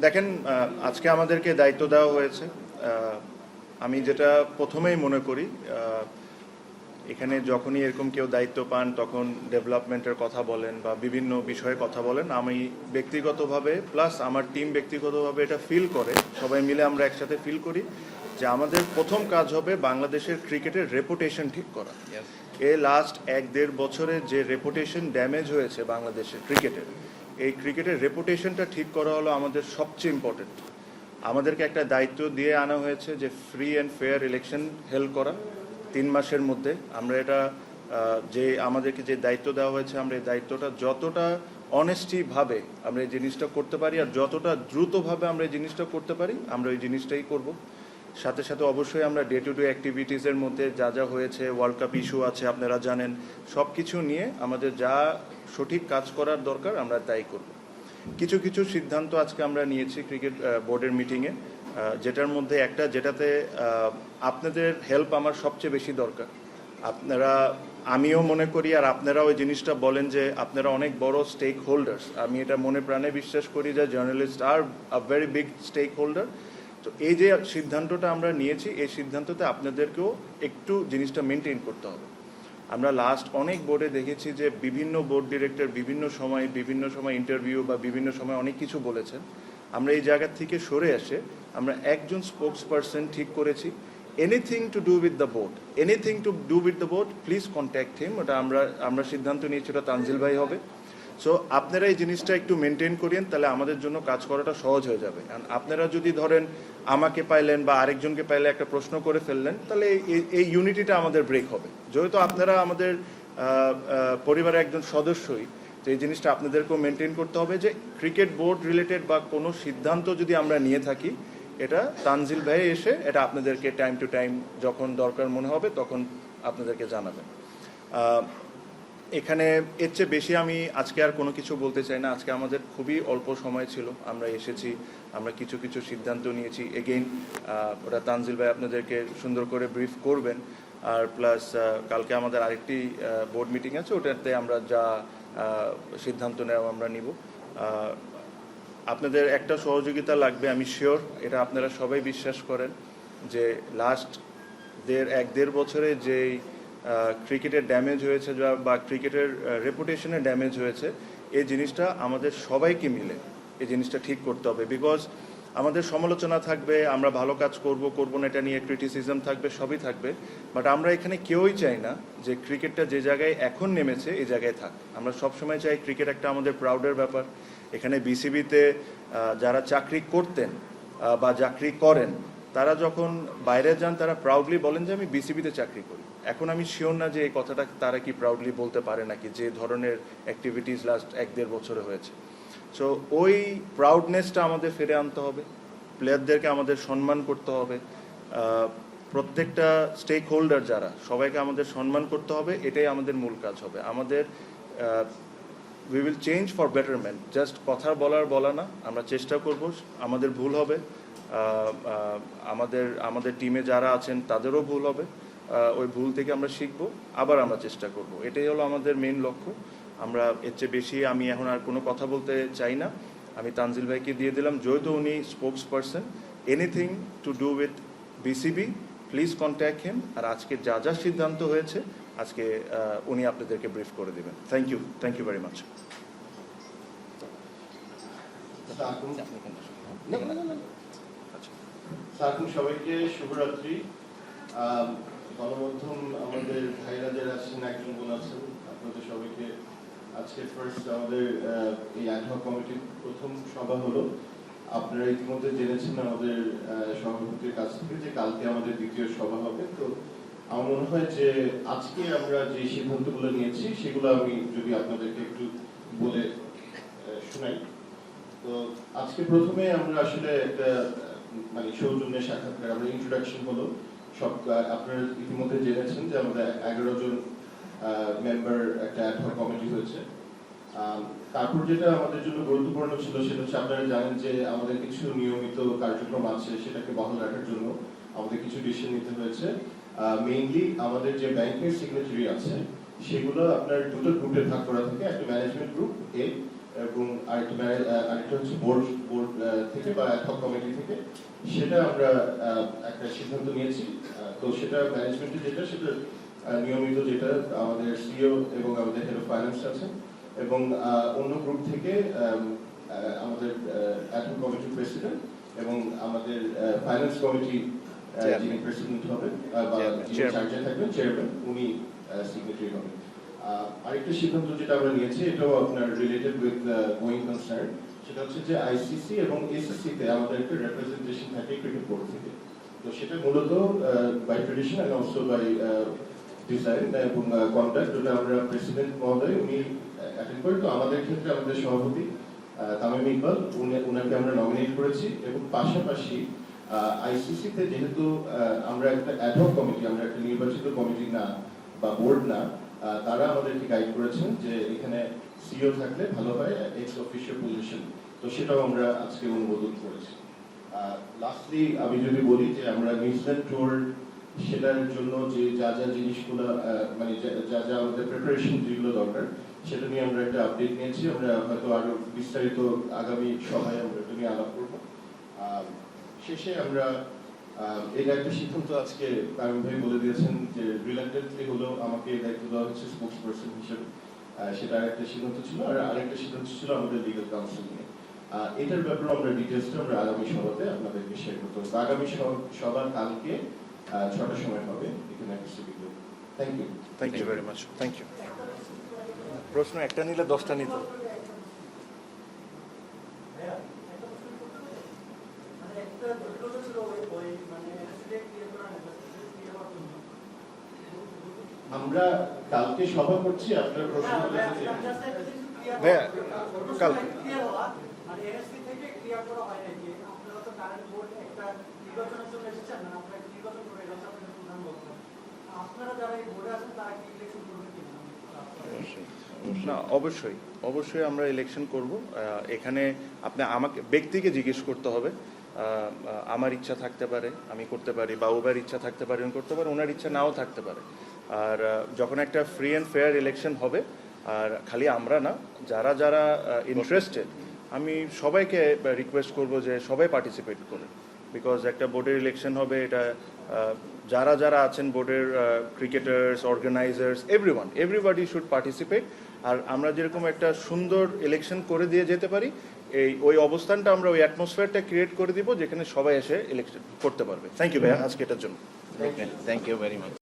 দেখেন, আজকে আমাদেরকে দায়িত্ব দেওয়া হয়েছে। আমি যেটা প্রথমেই মনে করি, এখানে যখনই এরকম কেউ দায়িত্ব পান তখন ডেভেলপমেন্টের কথা বলেন বা বিভিন্ন বিষয়ে কথা বলেন। আমি ব্যক্তিগতভাবে প্লাস আমার টিম ব্যক্তিগতভাবে এটা ফিল করে, সবাই মিলে আমরা একসাথে ফিল করি যে আমাদের প্রথম কাজ হবে বাংলাদেশের ক্রিকেটের রেপুটেশন ঠিক করা। এই লাস্ট 1-1.5 বছরে যে রেপুটেশন ড্যামেজ হয়েছে বাংলাদেশের ক্রিকেটের, এই ক্রিকেটের রেপুটেশনটা ঠিক করা হলো আমাদের সবচেয়ে ইম্পর্টেন্ট। আমাদেরকে একটা দায়িত্ব দিয়ে আনা হয়েছে যে free and fair election held করা 3 মাসের মধ্যে। আমরা এটা যে আমাদেরকে যে দায়িত্ব দেওয়া হয়েছে, আমরা এই দায়িত্বটা যতটা অনেস্টিভাবে আমরা এই জিনিসটা করতে পারি আর যতটা দ্রুতভাবে আমরা এই জিনিসটা করতে পারি, আমরা ওই জিনিসটাই করব। সাথে সাথে অবশ্যই আমরা ডে টু ডে অ্যাক্টিভিটিসের মধ্যে যা যা হয়েছে, ওয়ার্ল্ড কাপ ইস্যু আছে আপনারা জানেন, সব কিছু নিয়ে আমাদের যা সঠিক কাজ করার দরকার আমরা তাই করব। কিছু কিছু সিদ্ধান্ত আজকে আমরা নিয়েছি ক্রিকেট বোর্ডের মিটিংয়ে, যেটার মধ্যে একটা যেটাতে আপনাদের হেল্প আমার সবচেয়ে বেশি দরকার। আপনারা, আমিও মনে করি আর আপনারা ওই জিনিসটা বলেন যে আপনারা অনেক বড় স্টেক হোল্ডার্স। আমি এটা মনে প্রাণে বিশ্বাস করি যে জার্নালিস্ট আর a very big stakeholder. তো এই যে সিদ্ধান্তটা আমরা নিয়েছি, এই সিদ্ধান্ততে আপনাদেরকেও একটু জিনিসটা মেনটেন করতে হবে। আমরা লাস্ট অনেক বোর্ডে দেখেছি যে বিভিন্ন বোর্ড ডিরেক্টর বিভিন্ন সময় ইন্টারভিউ বা বিভিন্ন সময় অনেক কিছু বলেছেন। আমরা এই জায়গা থেকে সরে এসে আমরা একজন স্পোক্স পারসন ঠিক করেছি। Anything to do with the board please contact him. ওটা আমরা সিদ্ধান্ত নিয়েছি, ওটা তানজিল ভাই হবে। সো আপনারা এই জিনিসটা একটু মেনটেন করেন, তাহলে আমাদের জন্য কাজ করাটা সহজ হয়ে যাবে। কারণ আপনারা যদি ধরেন আমাকে পাইলেন বা আরেকজনকে পাইলে একটা প্রশ্ন করে ফেললেন, তাহলে এই ইউনিটিটা আমাদের ব্রেক হবে। যেহেতু আপনারা আমাদের পরিবারের একজন সদস্যই, তো এই জিনিসটা আপনাদেরকেও মেনটেন করতে হবে যে ক্রিকেট বোর্ড রিলেটেড বা কোনো সিদ্ধান্ত যদি আমরা নিয়ে থাকি, এটা তানজিল ভাই এসে এটা আপনাদেরকে টাইম টু টাইম যখন দরকার মনে হবে তখন আপনাদেরকে জানাবেন। এখানে এর চেয়ে বেশি আমি আজকে আর কোনো কিছু বলতে চাই না। আজকে আমাদের খুবই অল্প সময় ছিল, আমরা এসেছি, আমরা কিছু কিছু সিদ্ধান্ত নিয়েছি। এগেইন ওটা তানজিল ভাই আপনাদেরকে সুন্দর করে ব্রিফ করবেন। আর প্লাস কালকে আমাদের আরেকটি বোর্ড মিটিং আছে, ওটাতে আমরা যা সিদ্ধান্ত নেওয়া আমরা নিব। আপনাদের একটা সহযোগিতা লাগবে, আমি শিওর এটা আপনারা সবাই বিশ্বাস করেন যে লাস্ট 1-1.5 বছরে যেই ক্রিকেটের ড্যামেজ হয়েছে বা ক্রিকেটের রেপুটেশনের ড্যামেজ হয়েছে, এই জিনিসটা আমাদের সবাইকে মিলে এই জিনিসটা ঠিক করতে হবে। বিকজ আমাদের সমালোচনা থাকবে, আমরা ভালো কাজ করব না এটা নিয়ে ক্রিটিসিজম থাকবে, সবই থাকবে। বাট আমরা এখানে কেউই চাই না যে ক্রিকেটটা যে জায়গায় এখন নেমেছে এই জায়গায় থাক। আমরা সবসময় চাই ক্রিকেট একটা আমাদের প্রাউডের ব্যাপার। এখানে বিসিবিতে যারা চাকরি করতেন বা চাকরি করেন, তারা যখন বাইরে যান তারা প্রাউডলি বলেন যে আমি বিসিবিতে চাকরি করি। এখন আমি শিওর না যে এই কথাটা তারা কি প্রাউডলি বলতে পারে নাকি, যে ধরনের অ্যাক্টিভিটিস লাস্ট 1-1.5 বছরে হয়েছে। সো ওই প্রাউডনেসটা আমাদের ফিরে আনতে হবে, প্লেয়ারদেরকে আমাদের সম্মান করতে হবে, প্রত্যেকটা স্টেক হোল্ডার যারা, সবাইকে আমাদের সম্মান করতে হবে। এটাই আমাদের মূল কাজ হবে। আমাদের we will change for betterment, just কথা বলা না, আমরা চেষ্টা করব। আমাদের ভুল হবে, আমাদের টিমে যারা আছেন তাদেরও ভুল হবে, ওই ভুল থেকে আমরা শিখব, আবার আমরা চেষ্টা করব। এটাই হলো আমাদের মেইন লক্ষ্য। আমরা এর চেয়ে বেশি আমি এখন আর কোনো কথা বলতে চাই না। আমি তানজিল ভাইকে দিয়ে দিলাম, যেহেতু উনি spokesperson, anything to do with BCB please contact him. আর আজকে যা যা সিদ্ধান্ত হয়েছে আজকে উনি আপনাদেরকে ব্রিফ করে দেবেন। Thank you very much. সবাইকে শুভরাত্রি। গণমাধ্যম আমাদের ভাইরা যারা আছেন, একজন বোন আছেন, আপনাদের সবাইকে আজকে ফার্স্ট আমাদের এই অ্যাডহক কমিটির প্রথম সভা হলো। আপনারা ইতিমধ্যে জেনেছেন আমাদের সভাপতির কাছ থেকে যে কালকে আমাদের দ্বিতীয় সভা হবে। তো আমার মনে হয় যে আজকে আমরা যে সিদ্ধান্তগুলো নিয়েছি সেগুলো আমি যদি আপনাদেরকে একটু বলে শোনাই। তো আজকে প্রথমে আমরা আসলে একটা মানে সৌজন্যের সাক্ষাৎকার, আমরা ইন্ট্রোডাকশন হলো। সব আপনারা ইতিমধ্যে জেনেছেন যে আমাদের 11 জন মেম্বার একটা অ্যাডহক কমিটি হয়েছে। তারপর যেটা আমাদের জন্য গুরুত্বপূর্ণ ছিল সেটা হচ্ছে, আপনারা জানেন যে আমাদের কিছু নিয়মিত কার্যক্রম আছে, সেটাকে বহাল রাখার জন্য আমাদের কিছু ডিসিশন নিতে হয়েছে। মেইনলি আমাদের যে ব্যাংকের সিগনেচারি আছে সেগুলো আপনার দুটো গ্রুপে ভাগ করা থাকে, একটা ম্যানেজমেন্ট গ্রুপ এ এবং আরেকটা হচ্ছে বোর্ড থেকে বা অ্যাডহক কমিটি থেকে, সেটা আমরা একটা সিদ্ধান্ত নিয়েছি। তো সেটা ম্যানেজমেন্টে যেটা সেটা নিয়মিত যেটা আমাদের সিইও এবং আমাদের হেড অফ ফাইন্যান্স আছেন, এবং অন্য গ্রুপ থেকে আমাদের অ্যাডহক কমিটির প্রেসিডেন্ট এবং আমাদের ফাইন্যান্স কমিটি যিনি প্রেসিডেন্ট হবেন বা যিনি চার্জে থাকবেন চেয়ারম্যান, উনি সিগনেটারি হবেন। আরেকটা সিদ্ধান্ত যেটা আমরা নিয়েছি, এটাও আপনার রিলেটেড উইথ গোয়িং কনসার্ন, সেটা হচ্ছে যে আইসিসি এবং এসএসসি তে আমাদের একটা রিপ্রেজেন্টেশন থাকে ক্রিকেট বোর্ড থেকে। তো সেটা মূলত by tradition and also by design এবং কন্ডাক্ট, যেটা আমরা প্রেসিডেন্ট মহোদয় উনি অ্যাটেন্ড করেন। তো আমাদের ক্ষেত্রে আমাদের সভাপতি তামিম ইকবাল, উনাকে আমরা নমিনেট করেছি, এবং পাশাপাশি আইসিসি তে যেহেতু আমরা একটা অ্যাডহক কমিটি, আমরা একটা নির্বাচিত কমিটি না বা বোর্ড না, তারা আমাদেরকে গাইড করেছেন যে এখানে সিইও থাকলে ভালো হয়, এক্স অফিসিয়াল পজিশন। তো সেটাও আমরা আজকে অনুমোদন করেছি। লাস্টলি আমি যদি বলি যে আমরা নিউজিল্যান্ড ট্যুর, সেটার জন্য যে যা যা জিনিসগুলো মানে যা যা আমাদের প্রিপারেশন যেগুলো দরকার, সেটা নিয়ে আমরা একটা আপডেট নিয়েছি। আমরা হয়তো আরো বিস্তারিত আগামী সভায় আমরা এটা নিয়ে আলাপ করবো। শেষে আমরা এটা একটা সিদ্ধান্ত আজকে তামিম ভাই বলে দিয়েছেন যে রিল্যাক্টেন্টলি হলেও আমাকে দায়িত্ব দেওয়া হচ্ছে স্পোর্টস পার্সন হিসেবে। সেটা একটা সিদ্ধান্ত ছিল, আর আরেকটা সিদ্ধান্ত ছিল আমাদের লিগ্যাল কাউন্সিল নিয়ে। এটার ব্যাপারে আমরা ডিটেলসটা আমরা আগামী সভাতে আপনাদেরকে শেয়ার করতে হবে। আগামী সভা কালকে 6টার সময় হবে এখানে একটা। Thank you very much, thank you. প্রশ্ন একটা নিলে 10টা নিত। আমরা কালকে সভা করছি, আপনার প্রশ্ন ভাইয়া কাল না, অবশ্যই অবশ্যই আমরা ইলেকশন করব। এখানে আপনি আমাকে ব্যক্তিকে জিজ্ঞেস করতে হবে। আমার ইচ্ছা থাকতে পারে আমি করতে পারি, বা ওবার ইচ্ছা থাকতে পারে উনি করতে পারে, ওনার ইচ্ছা নাও থাকতে পারে। আর যখন একটা ফ্রি অ্যান্ড ফেয়ার ইলেকশন হবে, আর খালি আমরা না, যারা যারা ইন্টারেস্টেড, আমি সবাইকে রিকোয়েস্ট করব যে সবাই পার্টিসিপেট করে। বিকজ একটা বোর্ডের ইলেকশন হবে, এটা যারা যারা আছেন বোর্ডের cricketers, organisers, everybody should participate. আর আমরা যেরকম একটা সুন্দর ইলেকশন করে দিয়ে যেতে পারি, ওই অবস্থানটা আমরা ওই অ্যাটমসফিয়ারটা ক্রিয়েট করে দিব যেখানে সবাই এসে ইলেকশন করতে পারবে। থ্যাংক ইউ ভাইয়া আজকে এটার জন্য। Thank you very much.